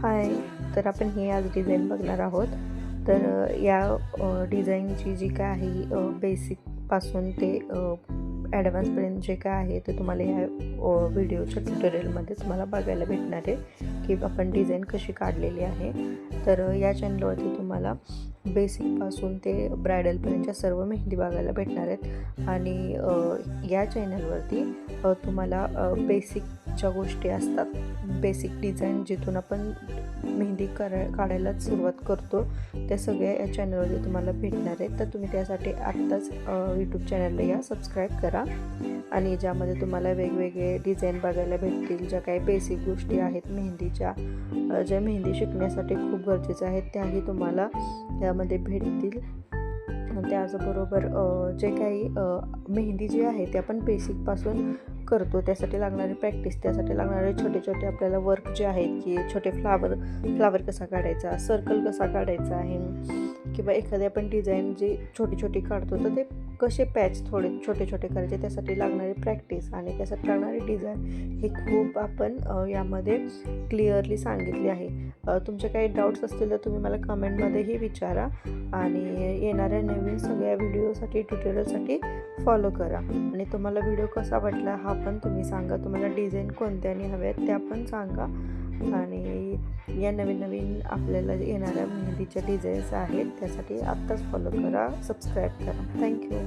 हाय. तर आपण ही आज डिझाईन बघणार आहोत. तर या डिझाईनची जी काय आहे बेसिकपासून ते ॲडव्हान्सपर्यंत जे काय आहे ते तुम्हाला या व्हिडिओच्या ट्युटोरियलमध्ये तुम्हाला बघायला भेटणार आहे की आपण डिझाईन कशी काढलेली आहे. तर या चॅनलवरती तुम्हाला बेसिकपासून ते ब्रायडलपर्यंतच्या सर्व मेहंदी बघायला भेटणार आहेत. आणि या चॅनलवरती तुम्हाला बेसिकच्या गोष्टी असतात, बेसिक डिझाईन जिथून आपण मेहंदी काढायला सुरुवात करतो त्या सगळ्या या चॅनलवरती तुम्हाला भेटणार आहेत. तर तुम्ही त्यासाठी आत्ताच यूट्यूब चॅनलला या सबस्क्राईब करा आणि ज्यामध्ये तुम्हाला वेगवेगळे डिझाईन बघायला भेटतील. ज्या काही बेसिक गोष्टी आहेत मेहंदीच्या, ज्या मेहंदी शिकण्यासाठी खूप गरजेच्या आहेत त्याही तुम्हाला त्यामध्ये भेटतील. त्याचबरोबर जे काही मेहंदी जी आहे ते आपण बेसिकपासून करतो त्यासाठी लागणारी प्रॅक्टिस, त्यासाठी लागणारे छोटे छोटे आपल्याला वर्क जे आहेत की छोटे फ्लावर कसा काढायचा, सर्कल कसा काढायचा आहे, किंवा एखादी आपण डिझाईन जी छोटी छोटी काढतो तर ते कसे पॅच थोडे छोटे छोटे करायचे त्यासाठी लागणारी प्रॅक्टिस आणि त्यासाठी लागणारी डिझाईन हे खूप आपण यामध्ये क्लिअरली सांगितले आहे. तुमचे काही डाऊट्स असतील तर तुम्ही मला कमेंटमध्येही विचारा आणि येणाऱ्या नवीन सगळ्या व्हिडिओसाठी ट्युटोरियलसाठी फॉलो करा. आणि तुम्हाला व्हिडिओ कसा वाटला हा पण तुम्ही सांगा. तुम्हाला डिझाईन कोणत्याने हव्यात त्या पण सांगा. आणि या नवीन नवीन आपल्याला येणाऱ्या मेहंदीच्या डिझाईन्स आहेत त्यासाठी आत्ताच फॉलो करा, सबस्क्राईब करा. थँक्यू.